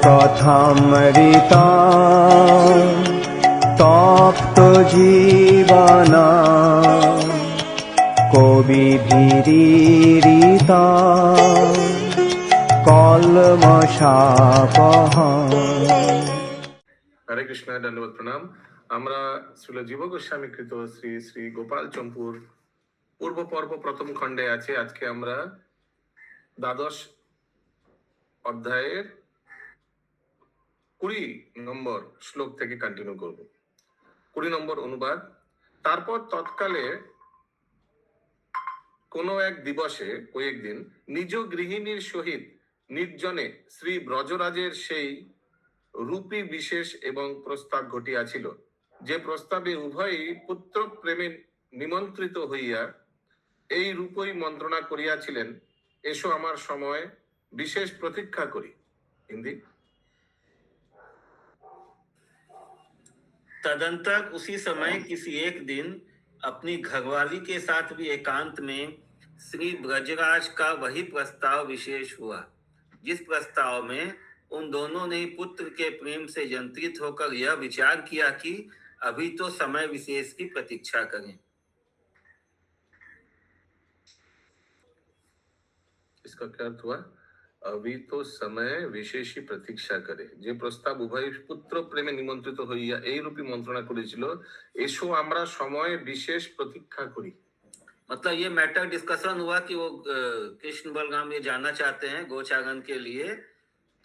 কথামৃতা তপ্ত জীবনা কবি ভীরিতা কলমশাপহা। হরে কৃষ্ণ, দণ্ডবত প্রণাম। আমরা শ্রীল জীব গোস্বামী কৃত শ্রী শ্রী গোপাল চম্পুর পূর্ব পর্ব প্রথম খণ্ডে আছে। আজকে আমরা দ্বাদশ অধ্যায়ের 20 নম্বর শ্লোক থেকে কন্টিনিউ করব। 20 নম্বর অনুবাদ। তারপর তৎকালে কোনো এক দিবসে কয়েকদিন নিজ গৃহিণীর সহিত নির্জনে শ্রী ব্রজরাজের সেই রূপী বিশেষ এবং প্রস্তাব ঘটিয়াছিল, যে প্রস্তাবে উভয়ই পুত্র প্রেমে নিমন্ত্রিত হইয়া এই রূপই মন্ত্রণা করিয়াছিলেন, এসো আমার সময় বিশেষ প্রতীক্ষা করি। হিন্দি। तदंतर उसी समय किसी एक दिन अपनी घरवाली के साथ भी एकांत में श्री ब्रजराज का वही प्रस्ताव विशेष हुआ, जिस प्रस्ताव में उन दोनों ने पुत्र के प्रेम से यंत्रित होकर यह विचार किया कि अभी तो समय विशेष की प्रतीक्षा करें। इसका क्या अर्थ हुआ? अभी तो समय विशेष ही प्रतीक्षा करे। যে প্রস্তাব উভয় পুত্র প্রেমে নিমন্ত্রিত হইয়া এই রূপী মন্ত্রণা করেছিল, এসো আমরা সময় বিশেষ প্রতীক্ষা করি। मतलब ये मैटर डिस्कशन हुआ कि वो कृष्ण बलराम ये जाना चाहते हैं गोचारण के लिए,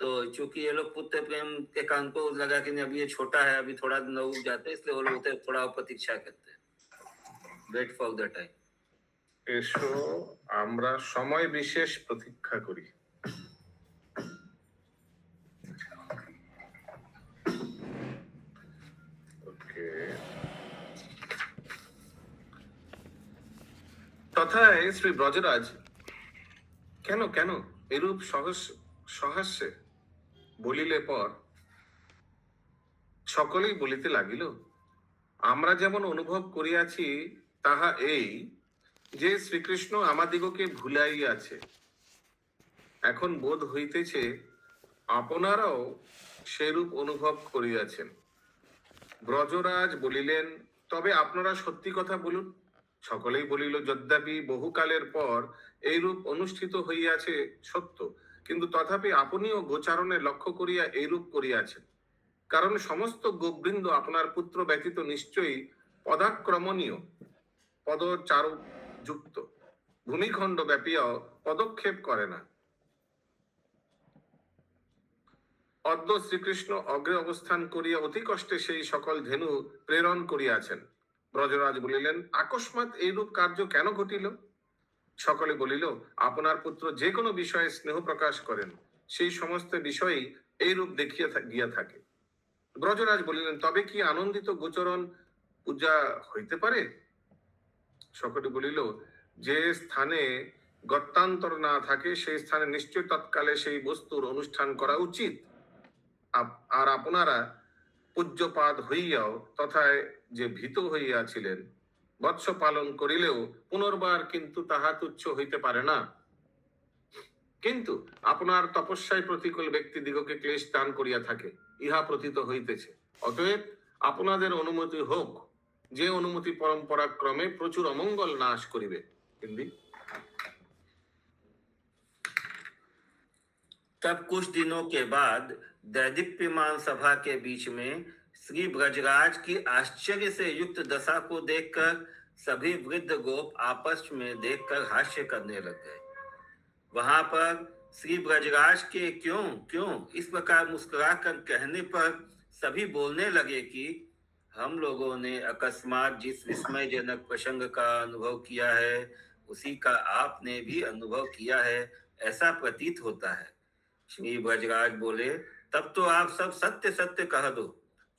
तो चूंकि ये लोग पुत्र प्रेम के कान को लगा कि नहीं, अभी ये छोटा है, अभी थोड़ा दिन रुक जाते हैं, इसलिए वो लोग थोड़ा प्रतीक्षा करते हैं, वेट फॉर द टाइम। এসো আমরা সময় বিশেষ প্রতীক্ষা করি। তথায় শ্রী ব্রজরাজ কেন কেন এরূপ সহাস্যে বলিলে পর সকলেই বলিতে লাগিল, আমরা যেমন অনুভব করিয়াছি তাহা এই যে শ্রীকৃষ্ণ আমাদিগকে ভুলাইয়াছে। এখন বোধ হইতেছে আপনারাও সেরূপ অনুভব করিয়াছেন। ব্রজরাজ বলিলেন, তবে আপনারা সত্যি কথা বলুন। সকলেই বলিল, যদ্যপি বহুকালের পর এইরূপ অনুষ্ঠিত হইয়াছে সত্য, কিন্তু তথাপি আপনিও গোচারণে লক্ষ্য করিয়া এইরূপ করিয়াছেন। কারণ সমস্ত গোবৃন্দ আপনার পুত্র ব্যতীত নিশ্চয়ই পদাক্রমণীয় পদচারু যুক্ত ভূমিখণ্ড ব্যাপীয় পদক্ষেপ করে না। অদ্য শ্রীকৃষ্ণ অগ্রে অবস্থান করিয়া অতি কষ্টে সেই সকল ধেনু প্রেরণ করিয়াছেন। ব্রজরাজ বলিলেন, আকস্মাৎ এইরূপ কার্য কেন ঘটিল? সকলে বলিল, আপনার পুত্র যে কোনো বিষয়ে স্নেহ প্রকাশ করেন, সেই সমস্ত বিষয়েই এইরূপ দেখিয়া গিয়া থাকে। ব্রজরাজ বলিলেন, তবে কি আনন্দিত গোচরণ পূজা হইতে পারে? সকলে বলিল, যে স্থানে গত্যান্তর না থাকে সেই স্থানে নিশ্চয় তৎকালে সেই বস্তুর অনুষ্ঠান করা উচিত। আর আপনারা পূজ্যপাদ হইয়াও তথায় যে ভীত হইয়াছিলেন, বৎস পালন করিলেও পুনর্বার কিন্তু তাহা তুচ্ছ হইতে পারে না। কিন্তু আপনার তপস্যায় প্রতিকূল ব্যক্তি দিগকে ক্লেশ দান করিয়া থাকে, ইহা প্রতীত হইতেছে। অতএব আপনাদের অনুমতি হোক, যে অনুমতি পরম্পরা ক্রমে প্রচুর অমঙ্গল নাশ করিবে। হিন্দি। तब कुछ दिनों के बाद दैदीप्यमान सभा के बीच में श्री ब्रजराज की आश्चर्य से युक्त दशा को देखकर सभी वृद्ध गोप आपस में देखकर हास्य करने लग गए। वहां पर श्री ब्रजराज के क्यों क्यों इस प्रकार मुस्कुरा कर कहने पर सभी बोलने लगे कि हम लोगों ने अकस्मात जिस विस्मयजनक प्रसंग का अनुभव किया है, उसी का आपने भी अनुभव किया है, ऐसा प्रतीत होता है। श्री ब्रजराज बोले, तब तो आप सब सत्य सत्य कह दो।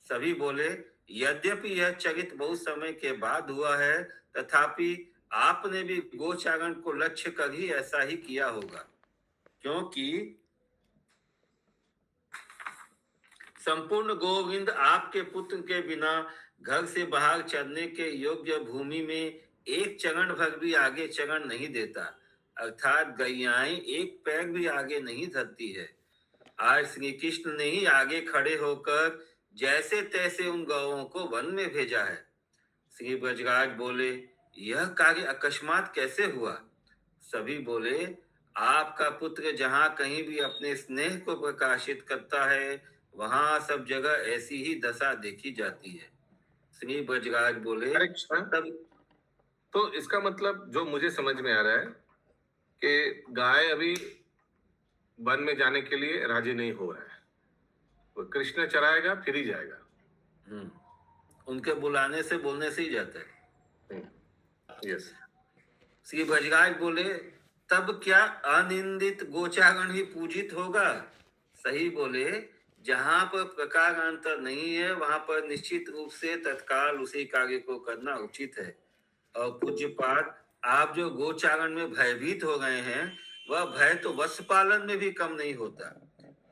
सभी बोले, यद्यपि यह चरित बहुत समय के बाद हुआ है, तथापि आपने भी गोचारण को लक्ष्य कर ही ऐसा ही किया होगा, क्योंकि संपूर्ण गोविंद आपके पुत्र के बिना घर से बाहर चलने के योग्य भूमि में एक चरण भर भी आगे चरण नहीं देता, अर्थात गैयाएं एक पैर भी आगे नहीं धरती है। आज श्री कृष्ण ने ही आगे खड़े होकर जैसे तैसे उन गौओं को वन में भेजा है। श्री ब्रजराज बोले, यह कार्य अकस्मात कैसे हुआ? सभी बोले, आपका पुत्र जहाँ कहीं भी अपने स्नेह को प्रकाशित करता है, वहां सब जगह ऐसी ही दशा देखी जाती है। श्री ब्रजराज बोले, अरे कृष्णा, तब तो इसका मतलब जो मुझे समझ में आ रहा है कि गाय अभी वन में जाने के लिए राजी नहीं हो रहा है। वो कृष्ण चराएगा फिर ही जाएगा। उनके बुलाने से बोलने से ही जाता है। यस। श्री ब्रजराज बोले, तब क्या अनिंदित गोचारण ही पूजित होगा? सही बोले, जहां पर प्रकार अंतर नहीं है वहां पर निश्चित रूप से तत्काल उसी कार्य को करना उचित है। और पूज्यपाद, आप जो गोचारण में भयभीत हो गए हैं, वह भय तो वत्स पालन में भी कम नहीं होता,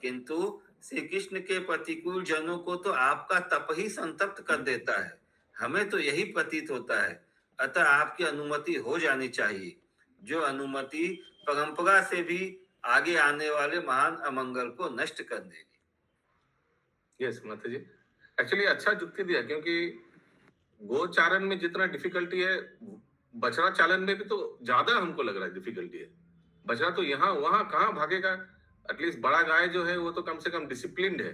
किंतु श्री कृष्ण के प्रतिकूल जनों को तो आपका तप ही संतप्त कर देता है। हमें तो यही प्रतीत होता है, अतः आपकी अनुमति हो जानी चाहिए, जो अनुमति परंपरा से भी आगे आने वाले महान अमंगल को नष्ट कर देगी। यस माता जी, एक्चुअली अच्छा जुक्ति दिया, क्योंकि गोचारण में जितना डिफिकल्टी है, बछड़ा चालन में भी तो ज्यादा हमको लग रहा है डिफिकल्टी है। बछड़ा तो यहाँ वहां कहाँ भागेगा? एटलीस्ट बड़ा गाय जो है वो तो कम से कम डिसिप्लिन्ड है।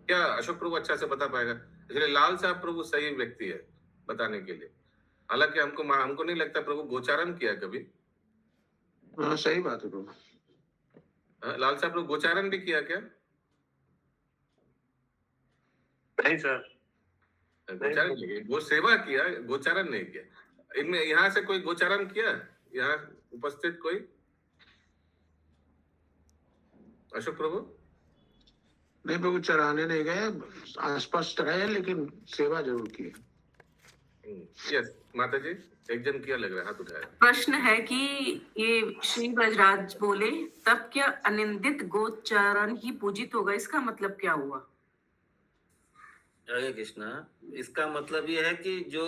क्या अशोक प्रभु अच्छा से बता पाएगा? इसलिए लाल साहब प्रभु सही व्यक्ति है बताने के लिए। हालांकि हमको नहीं लगता प्रभु गोचारण किया कभी। हाँ, सही बात है प्रभु। लाल साहब प्रभु गोचारण भी किया क्या? नहीं सर, गोचारण नहीं किया, गो सेवा किया, गोचारण नहीं किया। इनमें यहाँ से कोई गोचारण किया? यहाँ उपस्थित कोई? अशोक प्रभु? नहीं प्रभु, चराने नहीं गए, आसपास चराए, लेकिन सेवा जरूर की। यस माता जी, एक जन किया लग रहा है, हाथ उठाया। प्रश्न है कि ये श्री ब्रजराज बोले, तब क्या अनिंदित गोचरण ही पूजित होगा, इसका मतलब क्या हुआ? हरे कृष्णा, इसका मतलब ये है कि जो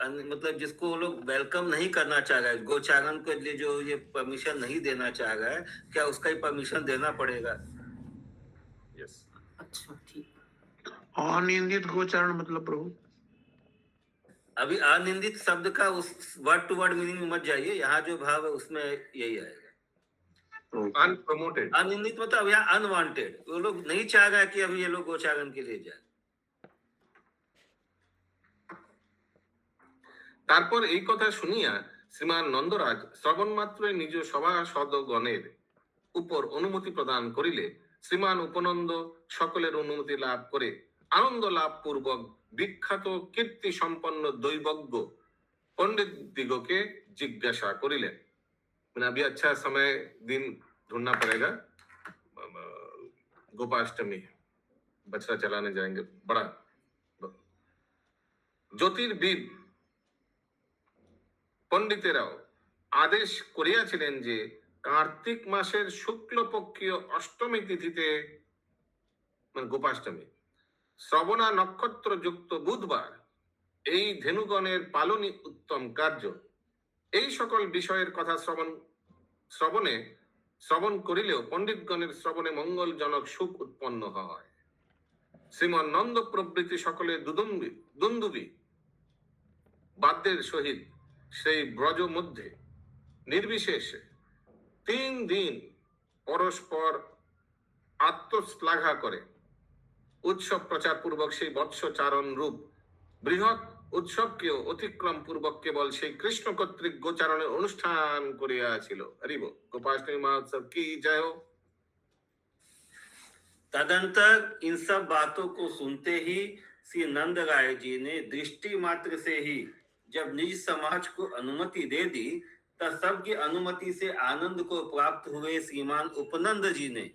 मतलब जिसको वो लोग वेलकम नहीं करना चाह रहा है, गोचारण के लिए जो ये परमिशन नहीं देना चाह रहा है, क्या उसका ही परमिशन देना पड़ेगा? यस। अच्छा, ठीक। अनिंदित गोचारण मतलब प्रभु? अभी अनिंदित शब्द का उस वर्ड टू वर्ड मीनिंग में मत जाइए, यहाँ जो भाव है उसमें यही आएगा। अनप्रमोटेड। अनिंदित मतलब यहाँ अनवांटेड, वो लोग नहीं चाह रहा है कि अभी ये लोग गोचारण के लिए जाए। তারপর এই কথা শুনিয়া শ্রীমান নন্দরাজ শ্রবণ মাত্রই নিজ সভাসদগণের উপর অনুমতি প্রদান করিলে শ্রীমান উপনন্দ সকলের অনুমতি লাভ করে আনন্দ লাভ পূর্বক বিখ্যাত কীর্তি সম্পন্ন দৈবজ্ঞ पंडित दिगों जिज्ञासा करिलेन। अभी अच्छा समय दिन ढूंढना पड़ेगा, गोपाष्टमी बछड़ा चलाने जाएंगे। बड़ा ज्योतिर्विद पंडितेराও आदेश করিয়াছিলেন যে কার্তিক মাসের শুক্লপক্ষীয় অষ্টমী তিথিতে মানে গোপাষ্টমী শ্রবণা নক্ষত্র যুক্ত বুধবার এই ধেনুগণের পালনই উত্তম কার্য। এই সকল বিষয়ের কথা শ্রবণ করিলেও পণ্ডিতগণের শ্রবণে মঙ্গলজনক সুখ উৎপন্ন হয়। শ্রীমন নন্দ প্রভৃতি সকলে দুন্দুবি বাদ্যের সহিত সেই ব্রজ মধ্যে নির্বিশেষে 3 দিন পরস্পর আত্মশ্লাঘা করে উৎসব প্রচার পূর্বক সেই বৎসচারণ রূপ বৃহৎ উৎসবকেও অতিক্রম পূর্বক কেবল সেই কৃষ্ণ কর্তৃক গোচারণের অনুষ্ঠান করিয়াছিল। হরিব गोपाष्टमी महोत्सव की जय हो। तदंतर इन सब बातों को सुनते ही श्री नंद राय जी ने दृष्टि मात्र से ही जब निज समाज को अनुमति दे दी, तब सबकी अनुमति से आनंद को प्राप्त हुए श्रीमान उपनंद जी ने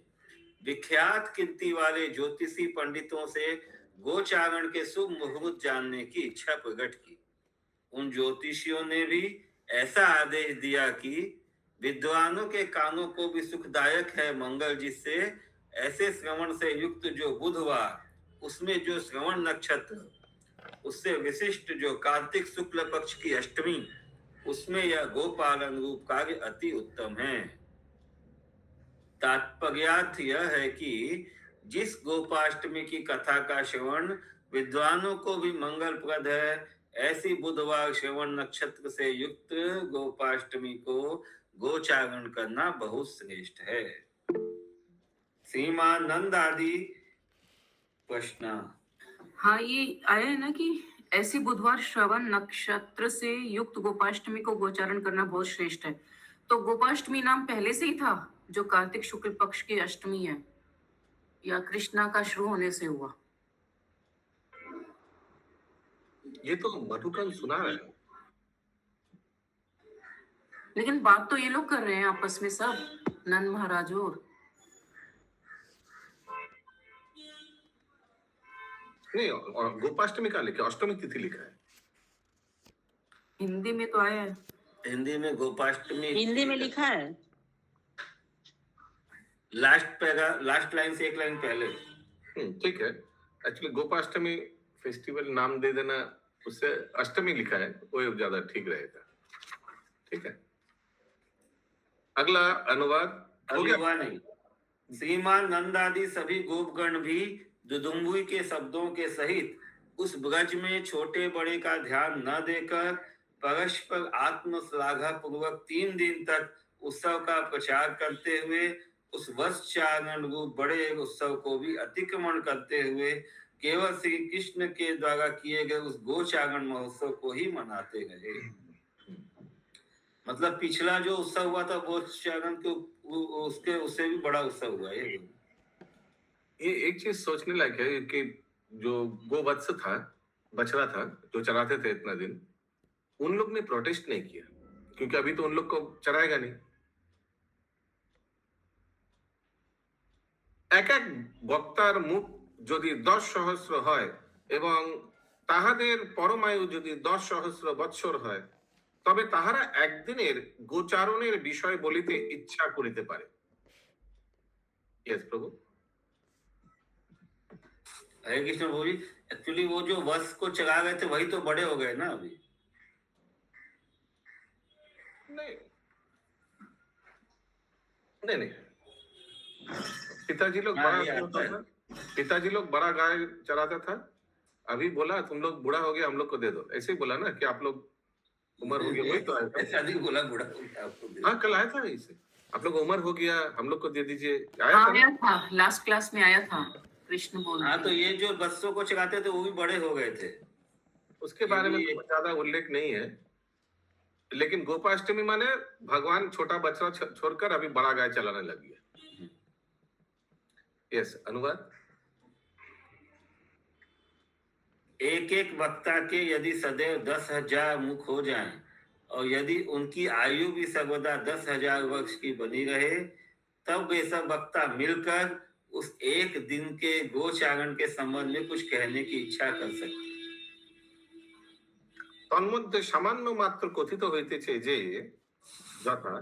विख्यात कीर्ति वाले ज्योतिषी पंडितों से गोचारण के शुभ मुहूर्त जानने की इच्छा प्रकट की। उन ज्योतिषियों ने भी ऐसा आदेश दिया कि विद्वानों के कानों को भी सुखदायक है मंगल, जिससे ऐसे श्रवण से युक्त जो बुधवार, उसमें जो श्रवण नक्षत्र, उससे विशिष्ट जो कार्तिक शुक्ल पक्ष की अष्टमी, उसमें यह गोपालन रूप कार्य अति उत्तम है। तात्पर्यार्थ यह है कि जिस गोपाष्टमी की कथा का श्रवण विद्वानों को भी मंगलप्रद है, ऐसी बुधवार श्रवण नक्षत्र से युक्त गोपाष्टमी को गोचारण करना बहुत श्रेष्ठ है। श्रीमान नंद आदि प्रश्न। हाँ, ये आया है ना कि ऐसी बुधवार श्रवण नक्षत्र से युक्त गोपाष्टमी को गोचारण करना बहुत श्रेष्ठ है। तो गोपाष्टमी नाम पहले से ही था जो कार्तिक शुक्ल पक्ष की अष्टमी है, या कृष्णा का शुरू होने से हुआ? ये तो मधुकन सुना रहा है। लेकिन बात तो ये लोग कर रहे हैं आपस में सब, नंद महाराज और नहीं, और गोपाष्टमी का लिखा, अष्टमी तिथि लिखा है। हिंदी में तो आया है। हिंदी में गोपाष्टमी हिंदी में लिखा है। लास्ट लाइन से एक लाइन पहले। ठीक है। एक्चुअली गोपाष्टमी फेस्टिवल नाम दे देना, उससे अष्टमी लिखा है, वो ज्यादा ठीक रहेगा। ठीक है, अगला अनुवाद हो गया? अनुवाद नहीं। श्रीमान नंद आदि सभी गोपगण भी दुदुम्बुई के शब्दों के सहित उस ब्रज में छोटे बड़े का ध्यान न देकर परस्पर आत्मश्लाघा पूर्वक 3 दिन तक उत्सव का प्रचार करते हुए उस वत्सचारण रूप बड़े उत्सव को भी अतिक्रमण करते हुए केवल श्री कृष्ण के द्वारा किए गए उस गोचारण महोत्सव को ही मनाते रहे। मतलब पिछला जो उत्सव हुआ था गोचारण के, उसके उससे भी बड़ा उत्सव हुआ ये एक चीज सोचने लायक है कि जो गोवत्स था, बछड़ा था जो चराते थे इतना दिन, उन लोग ने प्रोटेस्ट नहीं किया, क्योंकि अभी तो उन लोग को चराएगा नहीं। এক এক বক্তার মুখ যদি 10 সহস্র হয় এবং তাহাদের পরমায়ু যদি 10 সহস্র বৎসর হয়, তবে তাহারা একদিনের গোচারণের বিষয় বলিতে ইচ্ছা করিতে পারে। यस प्रभु। हरे कृष्ण बोली, एक्चुअली वो जो वत्स को चला गए थे वही तो बड़े हो गए ना अभी। नहीं नहीं नहीं, पिताजी लोग हाँ, बड़ा ये होता आता है। था, पिताजी लोग बड़ा गाय चराता था। अभी बोला तुम लोग बूढ़ा हो गया, हम लोग को दे दो, ऐसे ही बोला ना कि आप लोग उम्र हो गया, वही तो आया था। ऐसा नहीं बोला बूढ़ा हो गया आपको दे दो। हाँ, कल आया था इसे, आप लोग उम्र हो गया, हम लोग को दे दीजिए, आया हाँ, था ना? आया था, लास्ट क्लास में आया था, कृष्ण बोल हाँ, रहे तो हैं। ये जो बच्चों को चलाते थे वो भी बड़े हो गए थे। उसके बारे में ये- तो ज्यादा उल्लेख नहीं है, लेकिन गोपाष्टमी माने भगवान छोटा बच्चा छोड़कर अभी बड़ा गाय चलाने लग गया। यस, अनुवाद। एक एक वक्ता के यदि सदैव 10,000 मुख हो जाएं और यदि उनकी आयु भी सर्वदा 10,000 वर्ष की बनी रहे, तब वे सब वक्ता मिलकर उस एक दिन के गोचारण के संबंध में कुछ कहने की इच्छा कर सकते। তন্মধ্যে সামান্য মাত্র কথিত হইতেছে যে যথা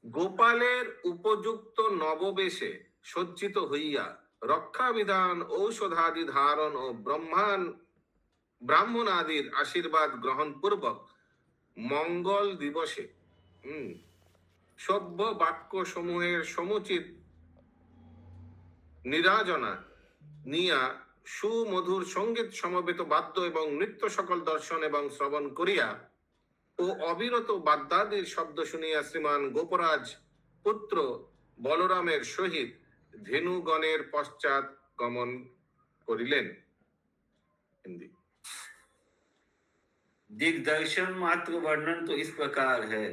গোপালের উপযুক্ত নববেশে সজ্জিত হইয়া রক্ষা বিধান ঔষধাদি ধারণ ও ব্রাহ্মণ আদির আশীর্বাদ গ্রহণ পূর্বক মঙ্গল দিবসে সভ্য বাক্য সমূহের সমুচিত নিরাজনা নিয়া সুমধুর সঙ্গীত সমবেত বাদ্য এবং নৃত্য সকল দর্শন এবং শ্রবণ করিয়া ও অবিরত বাদ্যাদির শব্দ শুনিয়া শ্রীমান গোপরাজ পুত্র বলরামের সহিত ধেনুগণের পশ্চাৎ গমন করিলেন। हिंदी। दिग्दर्शन मात्र वर्णन तो इस प्रकार है,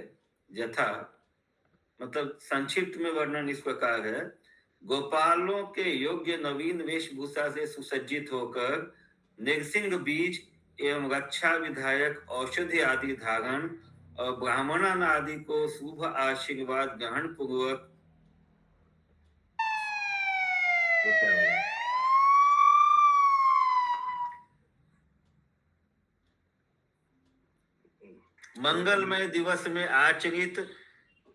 यथा मतलब संक्षिप्त में वर्णन इस प्रकार है। गोपालों के योग्य नवीन वेशभूषा से सुसज्जित होकर नृसिंह बीज एवं रक्षा विधायक औषधि आदि धारण और ब्राह्मणन आदि को शुभ आशीर्वाद ग्रहण पूर्वक मंगलमय दिवस में आचरित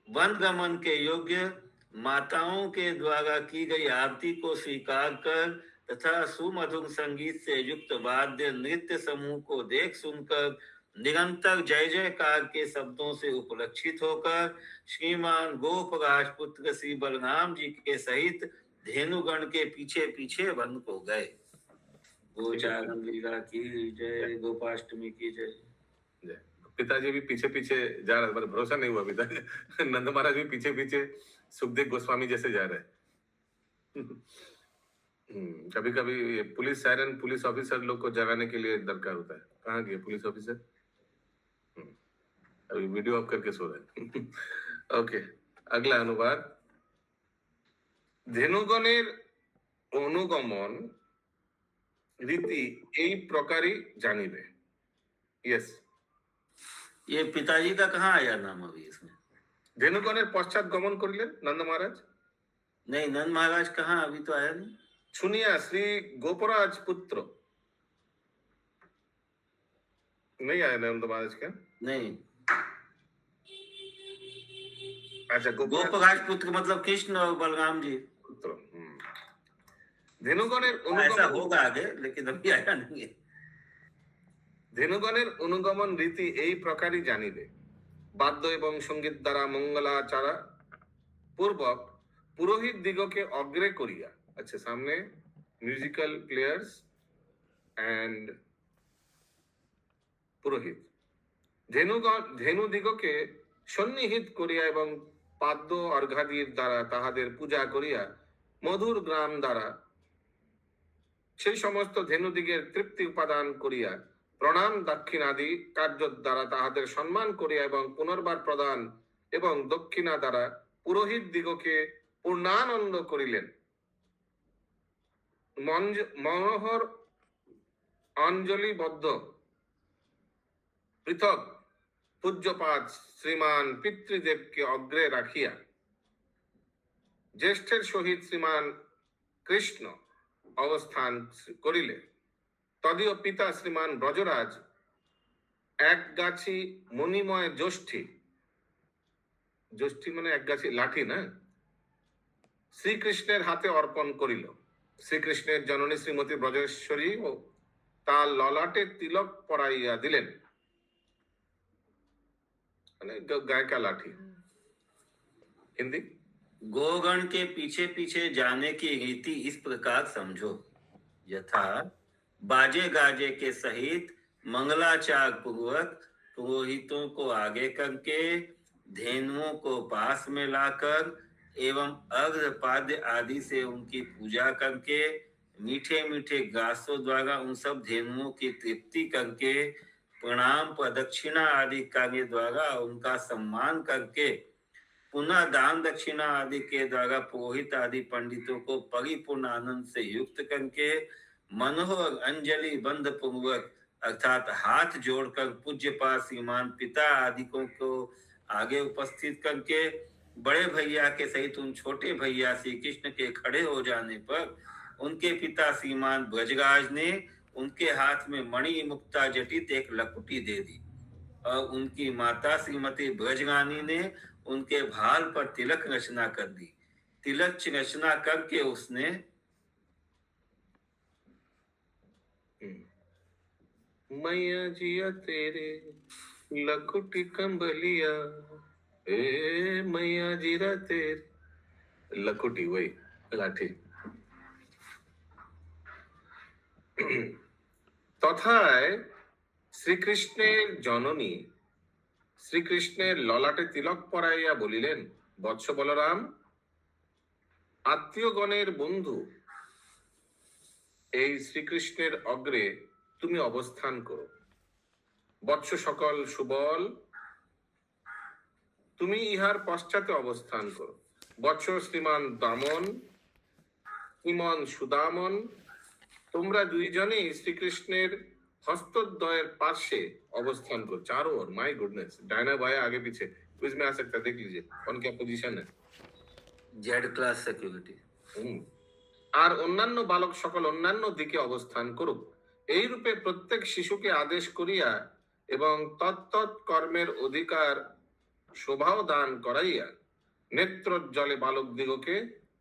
वन गमन के योग्य माताओं के द्वारा की गई आरती को स्वीकार कर तथा सुमधुर संगीत से युक्त वाद्य नृत्य समूह को देख सुनकर निरंतर जय जयकार के शब्दों से उपलक्षित होकर श्रीमान गोप राजपुत्र श्री बलराम जी के सहित धेनुगण के पीछे पीछे वन को गए। गोचारण लीला की जय, गोपाष्टमी की जय। जय। पिताजी भी पीछे पीछे जा रहे, पर भरोसा नहीं हुआ पिताजी। नंद महाराज भी पीछे पीछे सुखदेव गोस्वामी जैसे जा रहे हैं। कभी कभी पुलिस सायरन पुलिस ऑफिसर लोग को जगाने के लिए दरकार होता है। कहाँ गए पुलिस ऑफिसर? अभी वीडियो ऑफ करके सो रहे। ओके, अगला अनुवाद। धेनुगণের অনুগমন রীতি এই প্রকারই জানিবে। यस, ये पिताजी का कहाँ आया नाम अभी इसमें? धेनुगণের পশ্চাৎ গমন করিলেন নন্দ महाराज। नहीं, नंद महाराज कहाँ, अभी तो आया नहीं। শুনিয়া শ্রী गोपराज पुत्र नहीं आया नंद महाराज क्या? नहीं, अच्छा, गोपराज पुत्र मतलब कृष्ण और बलराम जी। पुत्र। धेनुगণের ऐसा অনুগমন होगा आगे, लेकिन अभी आया नहीं है। धेनुগণের অনুগমন রীতি এই প্রকারই জানিবে। বাদ্য এবং সঙ্গীত দ্বারা মঙ্গলাচারা পূর্বক পুরোহিত দিগকে অগ্রে করিয়া, আচ্ছা সামনে মিউজিক্যাল প্লেয়ার্স এন্ড পুরোহিত ধেনু দিগকে সন্নিহিত করিয়া এবং পাদ্য অর্ঘাদির দ্বারা তাহাদের পূজা করিয়া মধুর গ্রাম দ্বারা সেই সমস্ত ধেনুদিগের তৃপ্তি উপাদান করিয়া প্রণাম দক্ষিণাদি কার্য দ্বারা তাহাদের সম্মান করিয়া এবং পুনর্বার প্রদান এবং দক্ষিণা দ্বারা পুরোহিত দিগকে পূর্ণানন্দ করিলেন। মনোহর অঞ্জলিবদ্ধ পৃথক পূজ্যপাদ শ্রীমান পিতৃদেবকে অগ্রে রাখিয়া জ্যেষ্ঠের সহিত শ্রীমান কৃষ্ণ অবস্থান করিলে। তদীয় পিতা শ্রীমান ব্রজরাজ একগাছি মণিময় জ্যোষ্ঠী, জ্যোষ্ঠী মানে একগাছি লাঠি না, শ্রীকৃষ্ণের হাতে অর্পণ করিল। শ্রীকৃষ্ণের জননী শ্রীমতী ব্রজেশ্বরী ও তার ললাটে তিলক পরাইয়া দিলেন, মানে गाय का लाठी। हिंदी। गोगण के पीछे पीछे जाने की रीति इस प्रकार समझो, यथा बाजे गाजे के सहित मंगलाचार पूर्वक पुरोहितों को आगे करके धेनुओं को पास में लाकर एवं अर्घ्यपाद्य आदि से उनकी पूजा करके मीठे मीठे गासों द्वारा उन सब धेनुओं की तृप्ति करके प्रणाम प्रदक्षिणा आदि कार्य द्वारा उनका सम्मान करके पुनः दान दक्षिणा आदि के द्वारा पुरोहित आदि पंडितों को परिपूर्ण आनंद से युक्त करके मनोहर अंजलि बंध पूर्वक अर्थात हाथ जोड़कर पूज्यपाद श्रीमान पिता आदि को आगे उपस्थित करके बड़े भैया के सहित उन छोटे भैया श्री कृष्ण के खड़े हो जाने पर उनके पिता श्रीमान ब्रजराज ने उनके हाथ में मणि मुक्ता जटित एक लकुटी दे दी और उनकी माता श्रीमती ब्रजरानी ने उनके भाल पर तिलक रचना कर दी। तिलक रचना करके उसने मैया जिया तेरे लकुटी कंबलिया, ए मैया जीरा तेरे, लकुटी वही लाठी। তথায় শ্রীকৃষ্ণের জননী শ্রীকৃষ্ণের ললাটে তিলক পরাইয়া বলিলেন, বৎস বলরাম, আত্মীয়গণের বন্ধু এই শ্রীকৃষ্ণের অগ্রে তুমি অবস্থান করো। বৎস সকল সুবল, তুমি ইহার পশ্চাতে অবস্থান করো। বৎস শ্রীমান দামন, শ্রীমান সুদামন, তোমরা দুইজনেই শ্রীকৃষ্ণের हस्तद्वयर पार्श्वे अवस्थान को। चारों ओर, माय गुडनेस, डायना भाई आगे पीछे क्विज में आ सकता है, देख लीजिए कौन क्या पोजीशन है। Z class security. আর অন্যান্য বালক সকল অন্যান্য দিকে অবস্থান করুক। এই রূপে প্রত্যেক শিশুকে আদেশ করিয়া এবং তৎতৎ কর্মের অধিকার শোভাও দান করাইয়া নেত্রোজ্জ্বলে বালক দিগকে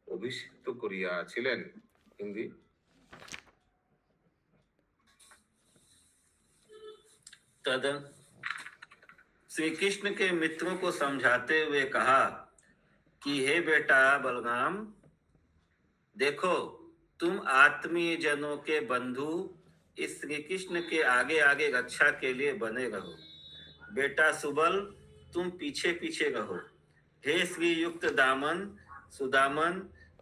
অভিষিক্ত করিয়াছিলেন। হিন্দি। श्री कृष्ण के मित्रों को समझाते हुए कहा कि हे बेटा बलराम, देखो तुम आत्मीय जनों के बंधु इस श्री कृष्ण के आगे आगे रक्षा के लिए बने रहो। बेटा सुबल, तुम पीछे पीछे रहो। हे श्री युक्त दामन सुदामन,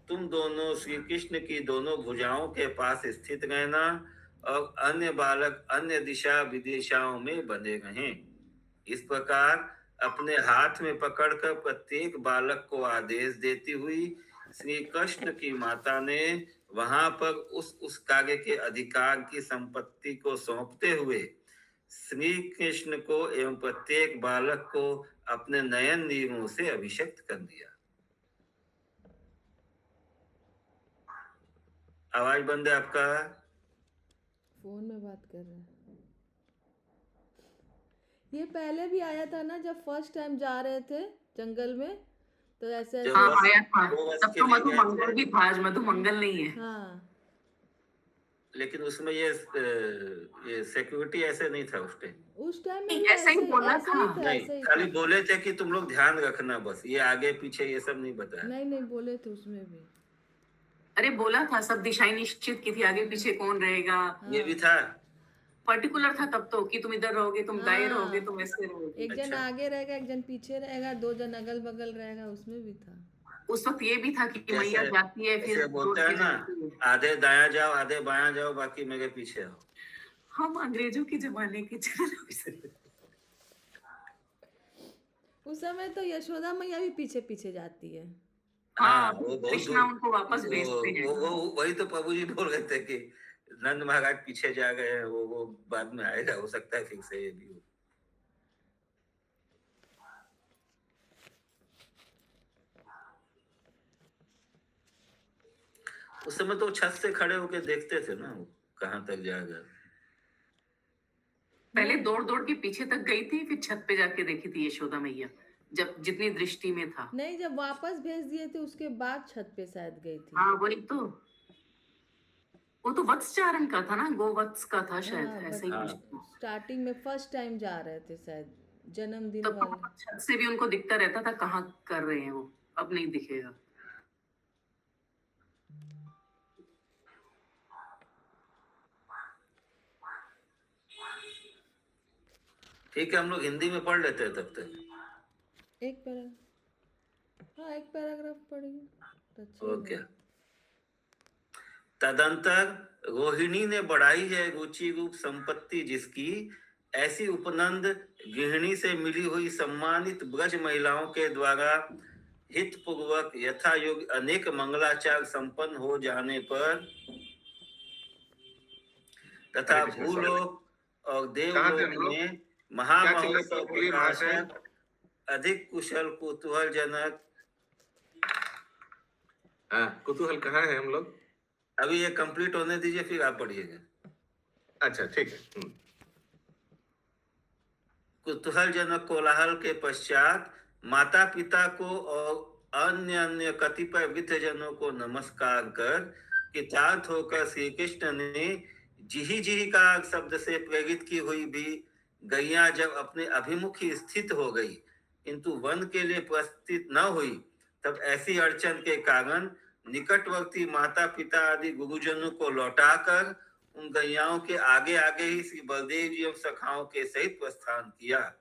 तुम दोनों श्री कृष्ण की दोनों भुजाओं के पास स्थित रहना और अन्य बालक अन्य दिशा विदिशाओं में बने रहें। इस प्रकार अपने हाथ में पकड़कर प्रत्येक बालक को आदेश देती हुई श्री कृष्ण की माता ने वहां पर उस कार्य के अधिकार की संपत्ति को सौंपते हुए श्री कृष्ण को एवं प्रत्येक बालक को अपने नयन नीरों से अभिषेक्त कर दिया। आवाज बंद है आपका? फोन में बात कर रहे हैं। ये पहले भी आया था ना, जब फर्स्ट टाइम जा रहे थे जंगल में, तो ऐसे जब हाँ बस आया था। वो बस तब के तो लिए गए मधुमंगल थे, भी था, आज मधुमंगल नहीं है। हाँ लेकिन उसमें ये सिक्योरिटी ऐसे नहीं था उस टाइम। उस टाइम में नहीं, भी ऐसा ही बोला ऐसे ही था। था, नहीं, ऐसे ही खाली था। बोले थे कि तुम लोग ध्यान रखना, बस ये आगे पीछे ये सब नहीं बताया। नहीं नहीं बोले थे उसमें भी। अरे बोला था, सब दिशाएं निश्चित की थी, आगे पीछे कौन रहेगा। ये भी था। पर्टिकुलर था तब तो कि तुम इधर रहोगे, तुम दाएं हाँ। रहोगे, तुम ऐसे रहोगे। एक जन अच्छा। आगे रहेगा, एक जन पीछे रहेगा, 2 जन अगल बगल रहेगा, उसमें भी था। उस वक्त ये भी था कि जैसे- मैया जाती है फिर ऐसे बोलता है दौड़ के ना, जाती है। आधे दाया जाओ आधे बाया जाओ, बाकी मेरे पीछे आओ। हम अंग्रेजों के जमाने के उस समय तो यशोदा मैया भी पीछे पीछे जाती है। हाँ, वो बहुत कृष्णा उनको वापस वो- भेजते हैं। वो वही तो प्रभु जी बोल रहे थे कि नंद महाराज पीछे जा गए हैं, वो बाद में आएगा, हो सकता है फिर से ये भी हो। उस समय तो छत से खड़े होके देखते थे ना वो कहाँ तक जाएगा। पहले दौड़ दौड़ के पीछे तक गई थी, फिर छत पे जाके देखी थी यशोदा मैया, जब जितनी दृष्टि में था। नहीं, जब वापस भेज दिए थे उसके बाद छत पे शायद गई थी। हाँ वही तो, वो तो वत्स चारण का था ना, गोवत्स का था शायद, हाँ, ऐसा ही हाँ। कुछ था। स्टार्टिंग में फर्स्ट टाइम जा रहे थे शायद, जन्मदिन तब तो वाले। छत से भी उनको दिखता रहता था कहाँ कर रहे हैं वो, अब नहीं दिखेगा। ठीक है, हम लोग हिंदी में पढ़ लेते हैं तब तक। एक पैराग्राफ, हाँ एक पैराग्राफ पढ़िए तो अच्छा ओके। लगेगा। तदंतर रोहिणी ने बढ़ाई है रुचि रूप संपत्ति जिसकी, ऐसी उपनंद गृहिणी से मिली हुई सम्मानित ब्रज महिलाओं के द्वारा हित पूर्वक यथा योग्य अनेक मंगलाचार संपन्न हो जाने पर तथा हरे कृष्ण। भूलोक और कहाँ थे देवलोक हम लोग? में क्या चल रहा महामहोत्सव है? बोलिए महाशय। प्रकाशक अधिक कुशल कुतूहलजनक। हाँ, कुतूहल कहाँ है हम लोग? अभी ये कंप्लीट होने दीजिए, फिर आप पढ़िएगा। अच्छा ठीक है। कुतूहलजनक कोलाहल के पश्चात माता पिता को और अन्य अन्य कतिपय वृद्धजनों को नमस्कार कर कृतार्थ होकर श्री कृष्ण ने जिही जिही का शब्द से प्रेरित की हुई भी गैया जब अपने अभिमुख ही स्थित हो गई किंतु वन के लिए प्रस्थित न हुई, तब ऐसी अड़चन के कारण निकटवर्ती माता पिता आदि गुरुजनों को लौटाकर उन गैयाओं के आगे आगे ही श्री बलदेव जी एवं सखाओं के सहित प्रस्थान किया।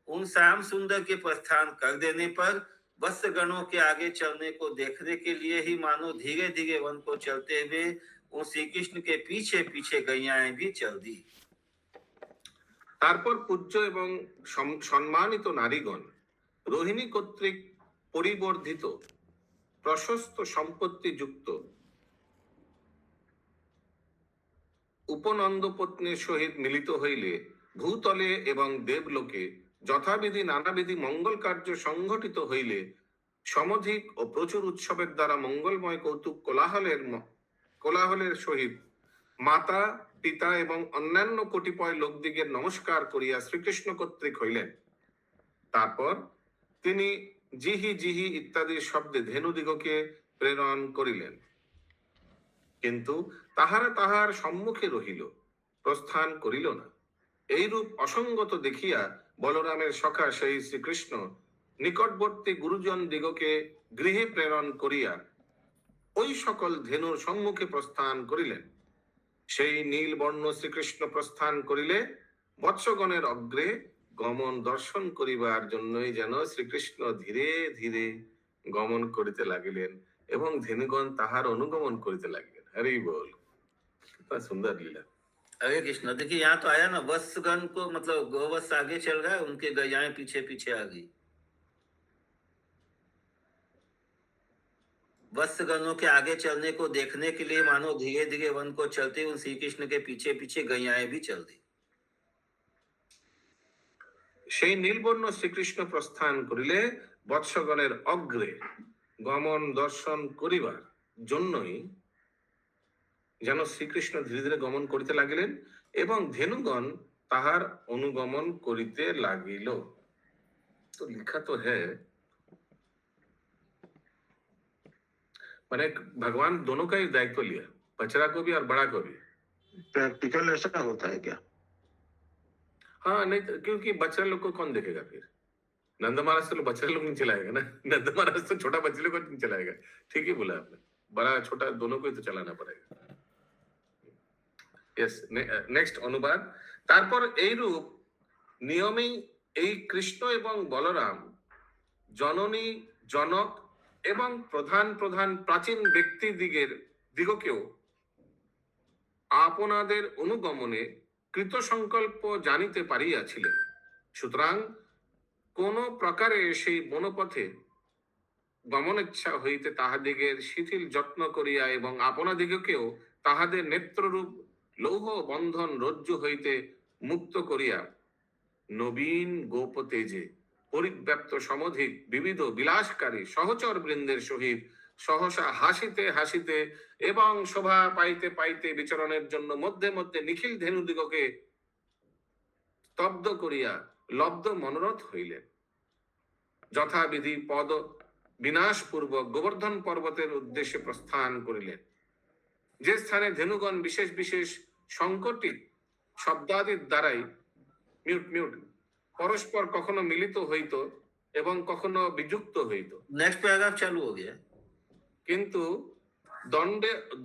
उन श्याम सुंदर के प्रस्थान कर देने पर वत्स गणों के आगे चलने को देखने के लिए ही मानो धीरे धीरे वन को चलते हुए उन श्री कृष्ण के पीछे पीछे गैयाएं भी चल दी। তারপর পূজ্য এবং সম্মানিত নারীগণ রোহিণী কর্তৃক পরিবর্ধিত প্রশস্ত সম্পত্তি যুক্ত উপনন্দপত্নীর সহিত মিলিত হইলে ভূতলে এবং দেবলোকে যথাবিধি নানাবিধি মঙ্গল কার্য সংঘটিত হইলে সমধিক ও প্রচুর উৎসবের দ্বারা মঙ্গলময় কৌতুক কোলাহলের সহিত মাতা পিতা এবং অন্যান্য কতিপয় লোকদিগের নমস্কার করিয়া শ্রীকৃষ্ণ কর্তৃক হইলেন। তারপর তিনি জিহি জিহি ইত্যাদি শব্দে ধেনুদিগকে প্রেরণ করিলেন, কিন্তু তাহারা তাহার সম্মুখে রহিল, প্রস্থান করিল না। এইরূপ অসঙ্গত দেখিয়া বলরামের সখা সেই শ্রীকৃষ্ণ নিকটবর্তী গুরুজন দিগকে গৃহে প্রেরণ করিয়া ওই সকল ধেনুর সম্মুখে প্রস্থান করিলেন। সেই নীল বর্ণ শ্রীকৃষ্ণ প্রস্থান করিলে বৎসগণের অগ্রে গমন দর্শন করিবার জন্যই যেন শ্রীকৃষ্ণ ধীরে ধীরে গমন করিতে লাগিলেন এবং ধেনুগণ তাহার অনুগমন করিতে লাগিলেন। হরি বল। कितना सुंदर लीला। हरे कृष्ण। देखिए यहाँ तो आया ना, वत्सगण को मतलब गोवत्स आगे चल रहा है, उनके गैयाएं पीछे पीछे आ गई। वत्सगणों के आगे चलने को देखने के लिए मानो धीरे धीरे वन को चलते उन श्री कृष्ण के पीछे पीछे गैयाएं भी चल दी। সেই নীলবর্ণ শ্রীকৃষ্ণ প্রস্থান করিলে বৎসগণের অগ্রে গমন দর্শন করিবার জন্যই যেন শ্রীকৃষ্ণ ধীরে ধীরে গমন করিতে লাগিলেন এবং ধেনুগণ তাহার অনুগমন করিতে লাগিল। তো লিখা তো है मैंने भगवान दोनों का ही दायित्व लिया, बचड़ा को भी और बड़ा को भी। प्रैक्टिकल ऐसा होता है क्या? हाँ नहीं तो, क्योंकि बच्चा लोग को कौन देखेगा फिर? नंद महाराज तो बच्चा लोग नहीं चलाएगा ना, नंद महाराज तो छोटा बच्चे लोग को नहीं चलाएगा। ठीक ही बोला आपने, बड़ा छोटा दोनों को ही तो चलाना पड़ेगा। यस, नेक्स्ट अनुवाद। তারপর এইরূপ নিয়মেই এই কৃষ্ণ এবং বলরাম জননী জনক এবং প্রধান প্রধান প্রাচীন ব্যক্তি দিগকেও আপনাদের অনুগমনে কৃত সংকল্প জানিতে পারিয়াছিলেন। সুতরাং কোন প্রকারে সেই বনপথে গমনেচ্ছা হইতে তাহাদিগের শিথিল যত্ন করিয়া এবং আপনাদিগকেও তাহাদের নেত্ররূপ লৌহ বন্ধন রজ্জু হইতে মুক্ত করিয়া নবীন গোপতেজে পরিব্যাপ্ত সমধিক বিবিধ বিলাসকারী সহচর বৃন্দের সহিত সহসা হাসিতে হাসিতে এবং শোভা পাইতে পাইতে বিচরণের জন্য মধ্যে মধ্যে নিখিল ধেনুদিগকে স্তব্ধ করিয়া লব্ধ মনোরথ হইলেন। যথাবিধি পদ বিনাশ পূর্বক গোবর্ধন পর্বতের উদ্দেশ্যে প্রস্থান করিলেন। যে স্থানে ধেনুগণ বিশেষ বিশেষ সংকটিত শব্দাদির দ্বারাই পরস্পর কখনো মিলিত হইত এবং কখনো বিযুক্ত হইত। नेक्स्ट पैराग्राफ चालू हो गया। কিন্তু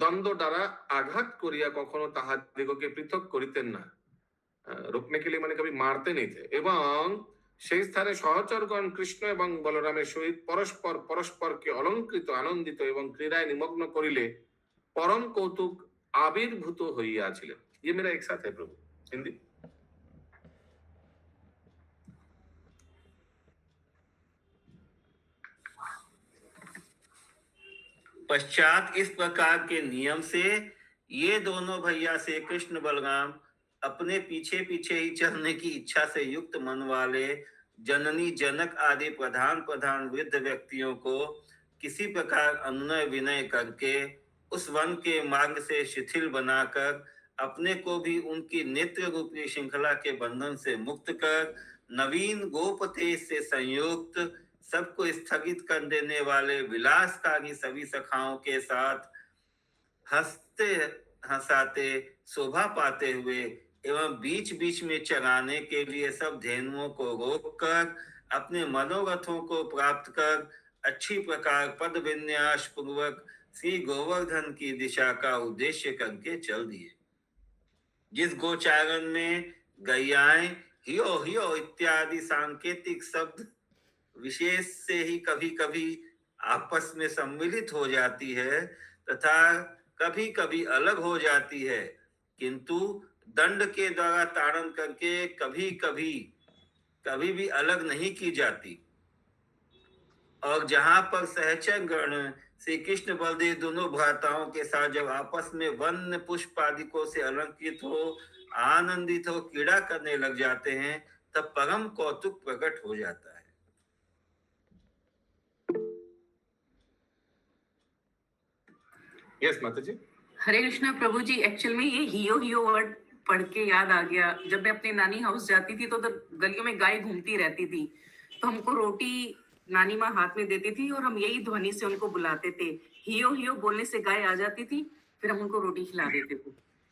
দ্বন্দ্ব দ্বারা আঘাত করিয়া কখনো তাহাদিগকে পৃথক করিতেন না, রোকনে কে লিয়ে মানে কবি মারতে नहीं थे। এবং সেই স্থানে সহচরগণ কৃষ্ণ এবং বলরামের সহিত পরস্পরকে অলঙ্কৃত আনন্দিত এবং ক্রীড়ায় নিমগ্ন করিলে परम कौतुक आविर्भूत হইয়াছিলেন। ये मेरा एक साथ है प्रभु, हिंदी। पश्चात इस प्रकार के नियम से ये दोनों भैया से कृष्ण बलराम अपने पीछे पीछे ही चलने की इच्छा से युक्त मन वाले जननी जनक आदि प्रधान प्रधान वृद्ध व्यक्तियों को किसी प्रकार अनुनय विनय करके उस वन के मार्ग से शिथिल बनाकर अपने को भी उनकी नेत्र रूपी श्रृंखला के बंधन से मुक्त कर नवीन गोपतेज से संयुक्त सबको स्थगित कर देने वाले विलासकारी सभी सखाओं के साथ हंसते हंसाते शोभा पाते हुए एवं बीच बीच में चराने के लिए सब धेनुओं को रोककर अपने मनोरथों को प्राप्त कर अच्छी प्रकार पद विन्यास पूर्वक श्री गोवर्धन की दिशा का उद्देश्य करके चल दिए। जिस गोचारण में गैयाएं हियो हियो इत्यादि सांकेतिक शब्द विशेष से ही कभी कभी आपस में सम्मिलित हो जाती है तथा कभी कभी अलग हो जाती है, किंतु दंड के द्वारा ताड़न करके कभी भी अलग नहीं की जाती। और जहां पर सहचर गण श्री कृष्ण बलदेव दोनों भ्राताओं के साथ जब आपस में वन पुष्प आदिकों से अलंकृत हो आनंदित हो क्रीड़ा करने लग जाते हैं तब परम कौतुक प्रकट हो जाता है। यस माता जी। हरे कृष्णा प्रभु जी। एक्चुअल में ये हियो वर्ड पढ़ के याद आ गया, जब मैं अपने नानी हाउस जाती थी तो उधर गलियों में गाय घूमती रहती थी, तो हमको रोटी नानी माँ हाथ में देती थी और हम यही ध्वनि से उनको बुलाते थे। हियो हियो बोलने से गाय आ जाती थी, फिर हम उनको रोटी खिला देते थे।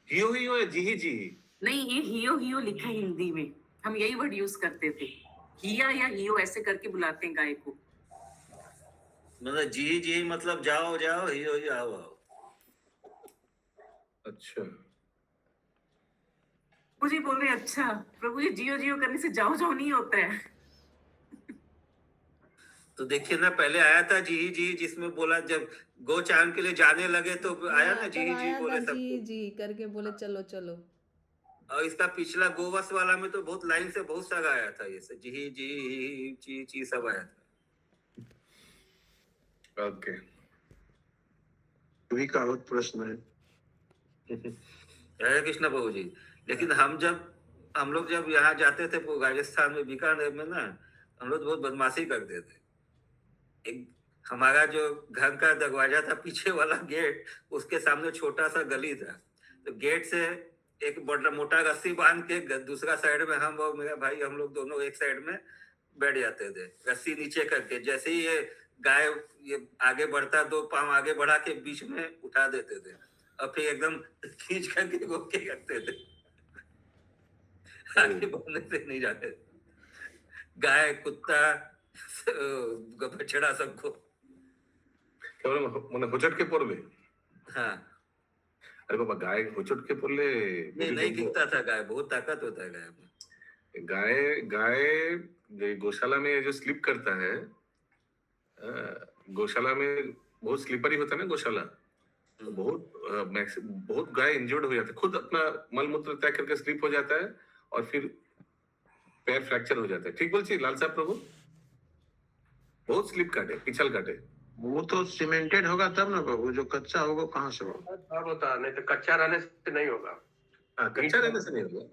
हियो हियो या जी जी? नहीं, ये हियो हियो लिखा है हिंदी में। हम यही वर्ड यूज करते थे, हिया या हियो ऐसे करके बुलाते हैं गाय को। मतलब जी जी मतलब जाओ जाओ, हियो हियो आओ आओ। अच्छा, प्रभु जी बोल रहे हैं, अच्छा प्रभु जी, जियो जियो करने से जाओ जाओ नहीं होता है। तो देखिए ना, पहले आया था जी जी, जिसमें बोला जब गो चारण के लिए जाने लगे तो आया ना हाँ, जी तब जी आया था बोले जी सबको। जी करके बोले चलो चलो। और इसका पिछला गोवस वाला में तो बहुत लाइन से बहुत सारा आया था, ये सब जी जी ची ची सब आया था। ओके। भी का बहुत प्रश्न है। हरे कृष्ण प्रभु जी। लेकिन हम लोग जब यहाँ जाते थे वो राजस्थान में बीकानेर में ना, हम लोग बहुत बदमाशी करते थे। एक हमारा जो घर का दरवाजा था, पीछे वाला गेट, उसके सामने छोटा सा गली था। तो गेट से एक बड़ा मोटा रस्सी बांध के दूसरा साइड में हम और मेरा भाई, हम लोग दोनों एक साइड में बैठ जाते थे, रस्सी नीचे करके। जैसे ही ये गाय ये आगे बढ़ता, 2 पांव आगे बढ़ा के बीच में उठा देते थे और फिर एकदम खींच करके रोक के रखते थे, आगे बढ़ने से नहीं जाते थे। गाय कुत्ता बछड़ा सबको। কেবল মানে হোঁচটকে পড়বে? हाँ, আরে বাবা, গায়ে হোঁচটকে পড়লে नहीं नहीं गिरता था गाय, बहुत ताकत होता है गाय में। गाय गाय जो गौशाला में जो स्लिप करता है, गौशाला में बहुत स्लिपरी होता है ना गौशाला, तो बहुत गाय इंजर्ड हो जाता है, खुद अपना मल मूत्र तय करके स्लिप हो जाता है और फिर पैर फ्रैक्चर हो जाता है। ठीक बोलছি लाल साहब प्रभु? बहुत स्लिप काटे, पिछल काटे। वो तो सीमेंटेड होगा तब ना बाबू, जो कच्चा होगा कहाँ से होगा। तब होता, नहीं तो कच्चा रहने से नहीं होगा। हाँ, कच्चा रहने से नहीं होगा।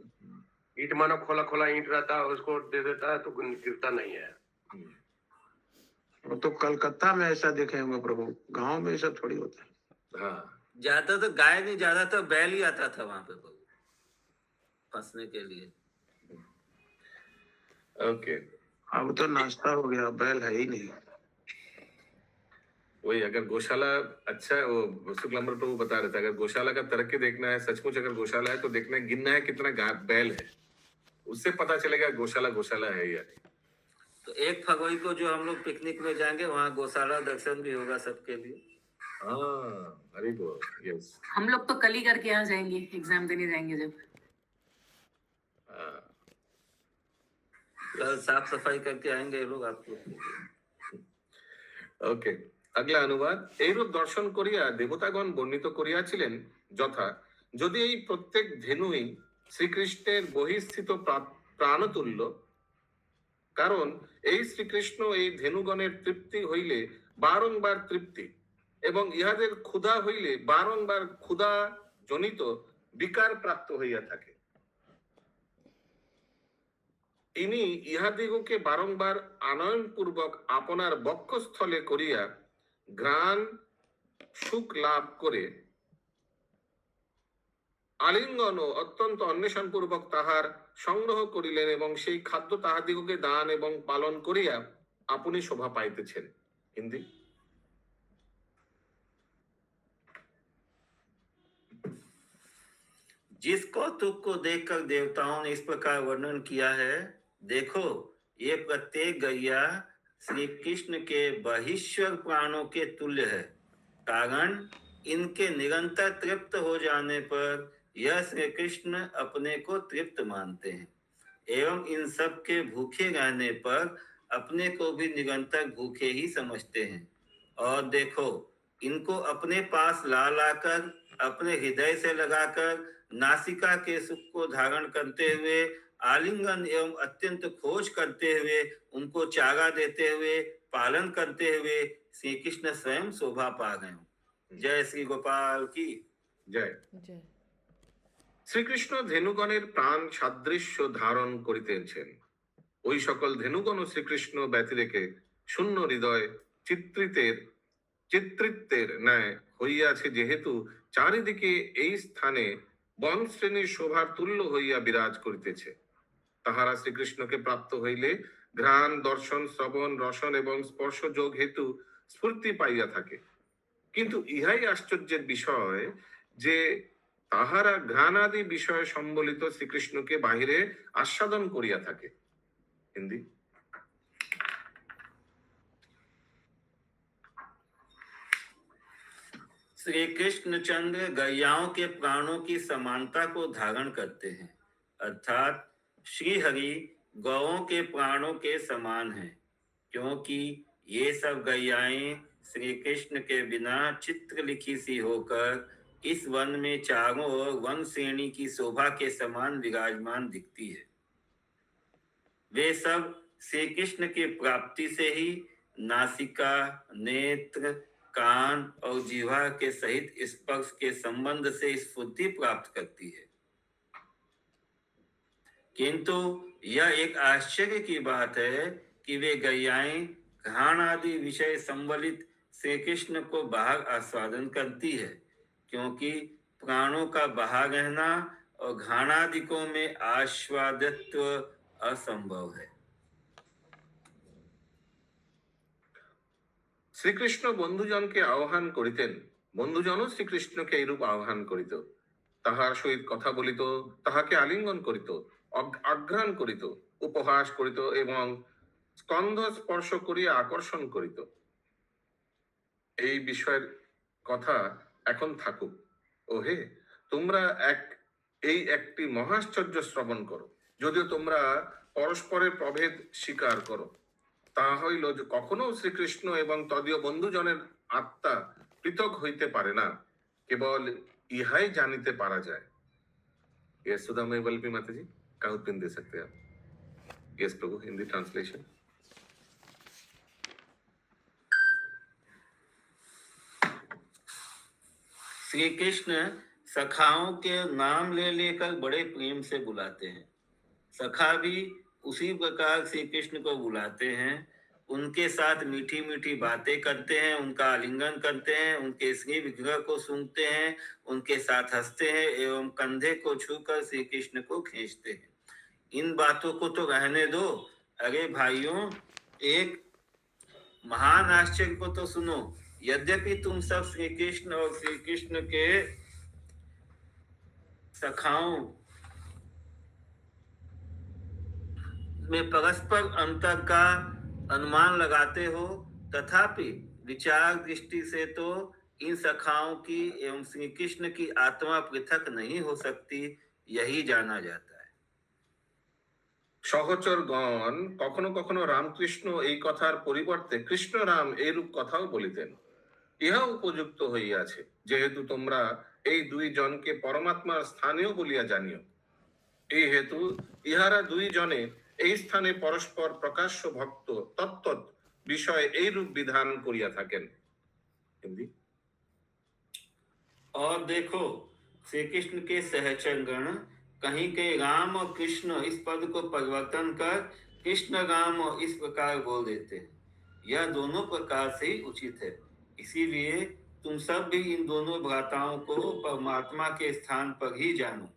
ईंट मानो खोला खोला ईंट रहता है, उसको दे देता है तो गिरता नहीं है। वो तो कलकत्ता में ऐसा देखे होंगे प्रभु, गांव में ऐसा थोड़ी होता है। हाँ, ज्यादा तो गाय नहीं, ज्यादा तो बैल ही आता था वहां पे फंसने के लिए। ओके। अब तो नाश्ता हो गया, बैल है ही नहीं। वही, अगर गौशाला अच्छा, वो शुक्लांबर प्रभु बता रहे थे, अगर गौशाला का तरक्की देखना है सचमुच, अगर गौशाला है तो देखना है, गिनना है कितना बैल है, उससे पता चलेगा गौशाला गौशाला है या नहीं। तो 1 फरवरी को जो हम लोग पिकनिक में जाएंगे, वहाँ गौशाला दर्शन भी होगा सबके लिए। हाँ, अरे वो यस। हम लोग तो कल ही करके आ जाएंगे, एग्जाम देने जाएंगे जब। कल साफ सफाई करके आएंगे ये लोग आपको। ওকে, আগলা অনুবাদ। এইরূপ দর্শন করিয়া দেবতাগণ বর্ণিত করিয়াছিলেন যথা, যদি এই প্রত্যেক ধেনুই শ্রীকৃষ্ণের বহিস্থিত প্রাণতুল্য, কারণ এই শ্রীকৃষ্ণ এই ধেনুগণের তৃপ্তি হইলে বারংবার তৃপ্তি, এবং ইহাদের ক্ষুধা হইলে বারংবার ক্ষুধা জনিত বিকার প্রাপ্ত হইয়া থাকে। ইনি ইহাদিগকে বারংবার আনয়ন পূর্বক আপনার বক্ষস্থলে করিয়া ঘ্রাণ সুখ লাভ করে আলিঙ্গন ও অত্যন্ত অন্বেষণ পূর্বক তাহার সংগ্রহ করিলেন, এবং সেই খাদ্য তাহাদিগকে দান এবং পালন করিয়া আপনি শোভা পাইতেছেন। হিন্দি। जिस कौतुक को देखकर देवताओं ने इस प्रकार वर्णन किया है, देखो ये प्रत्येक गैया श्री कृष्ण के बहिश्वर प्राणों के तुल्य है। कारण इनके निरंतर तृप्त हो जाने पर यह श्री कृष्ण अपने को तृप्त मानते हैं, एवं इन सब के भूखे रहने पर अपने को भी निरंतर भूखे ही समझते हैं। और देखो इनको अपने पास ला लाकर अपने हृदय से लगाकर नासिका के सुख को धारण करते हुए आलिंगन एवं अत्यंत खोज करते हुए उनको चारा देते हुए पालन करते हुए श्री कृष्ण स्वयं शोभा पा गए। जय श्री गोपाल की জয়। जय। শ্রীকৃষ্ণ ধেনুগণের প্রাণ সাদৃশ্য ধারণ করিতেছেন। ওই সকল ধেনুগণ শ্রীকৃষ্ণ ব্যতি রেখে শূন্য হৃদয় চিত্রিতের ন্যায় হইয়াছে, যেহেতু চারিদিকে এই স্থানে বন শ্রেণীর শোভার তুল্য হইয়া বিরাজ করিতেছে। তাহারা শ্রীকৃষ্ণকে প্রাপ্ত হইলে ঘ্রাণ দর্শন শ্রবণ রসন এবং স্পর্শ যোগ হেতু স্ফূর্তি পাইয়া থাকে। কিন্তু ইহাই আশ্চর্যের বিষয় যে তাহারা ঘ্রাণাদি বিষয় সম্বলিত শ্রীকৃষ্ণকে বাহিরে আস্বাদন করিয়া থাকে। হিন্দি। श्री कृष्णचंद्र गैयाओं के प्राणों की समानता को धारण करते हैं, अर्थात श्री हरि गौओं के प्राणों के समान हैं, क्योंकि ये सब गैयाएं श्री कृष्ण के बिना चित्र लिखी सी होकर इस वन में चारों ओर वन श्रेणी की शोभा के समान विराजमान दिखती है। वे सब श्री कृष्ण की प्राप्ति से ही नासिका, नेत्र, कान और जीवा के सहित स्पर्श के संबंध से स्फूर्ति प्राप्त करती है। किंतु यह एक आश्चर्य की बात है कि वे गैयाएं घ्राण आदि विषय संबलित श्री कृष्ण को बाहर आस्वादन करती है, क्योंकि प्राणों का बाहर रहना और घ्राणादिकों में आस्वादित्व असंभव है। শ্রীকৃষ্ণ বন্ধুজনকে আহ্বান করিতেন, বন্ধুজনও শ্রীকৃষ্ণকে এইরূপ আহ্বান করিত। তাহার সহিত কথা বলিত, তাহাকে আলিঙ্গন করিত, আঘ্রাণ করিত, উপহাস করিত এবং স্কন্ধ স্পর্শ করিয়া আকর্ষণ করিত। এই বিষয়ের কথা এখন থাকুক। ওহে, তোমরা এই একটি মহাশ্চর্য শ্রবণ করো। যদিও তোমরা পরস্পরের প্রভেদ স্বীকার করো, তা হইল যে কখনো শ্রীকৃষ্ণ এবং তদীয় বন্ধুজনের আত্মা পৃথক হইতে পারে না, কেবল ইহাই জানিতে পারা যায়। ये सुधा में बल्बी माता जी का उत्तर दे सकते हैं आप? यस प्रभु, हिंदी ट्रांसलेशन। श्री कृष्ण सखाओं के नाम ले लेकर बड़े प्रेम से बुलाते हैं। सखा भी उसी प्रकार श्री कृष्ण को बुलाते हैं, उनके साथ मीठी मीठी बातें करते हैं, उनका आलिंगन करते हैं, उनके श्री विग्रह को सूंघते हैं, उनके साथ हंसते हैं एवं कंधे को छूकर श्री कृष्ण को खींचते हैं। इन बातों को तो रहने दो। अरे भाइयों, एक महान आश्चर्य को तो सुनो। यद्यपि तुम सब श्री कृष्ण और श्री कृष्ण के सखाओं में परस्पर अंतर का अनुमान लगाते हो, तथापि विचार दृष्टि से तो इन सखाओं की एवं श्री कृष्ण की आत्मा पृथक नहीं हो सकती, यही जाना जाता है। সহচরগণ কখনো কখনো রামকৃষ্ণ এই কথার পরিবর্তে কৃষ্ণ রাম এইরূপ কথাও বলিতেন। ইহা উপযুক্ত হইয়াছে, যেহেতু তোমরা এই দুই জনকে পরমাত্মার স্থানীয় বলিয়া জানিও। এই হেতু ইহারা দুই জনে এই স্থানে পরস্পর প্রকাশ্য ভক্ত তত্ত্ব বিষয় এইরূপ বিধান করিয়া থাকেন। হিন্দি। और देखो, श्री कृष्ण के सहचरगण कहीं कहीं राम और कृष्ण इस पद को परिवर्तन कर कृष्ण राम और इस प्रकार बोल देते हैं। यह दोनों प्रकार से ही उचित है। इसीलिए तुम सब भी इन दोनों भ्राताओं को परमात्मा के स्थान पर ही जानो।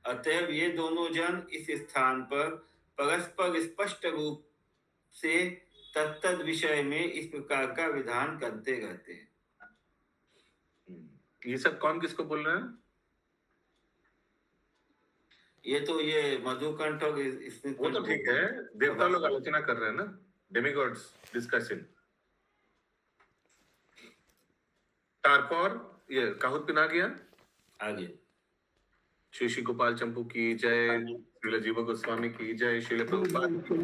अतएव ये दोनों जन इस स्थान पर परस्पर स्पष्ट रूप से तत्तद विषय में इस प्रकार का विधान करते रहते हैं। ये सब कौन किसको बोल रहे हैं? ये तो ये मधुकंठ और इसमें वो तो ठीक है, देवता लोग आलोचना कर रहे हैं ना, डेमिगॉड्स डिस्कशन। तारपर ये काहुत पिन आ गया आगे। श्री श्री गोपाल चंपू की जय, श्रील जीव गोस्वामी की जय, श्रील प्रभुपाद की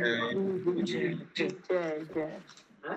जय। जय जय।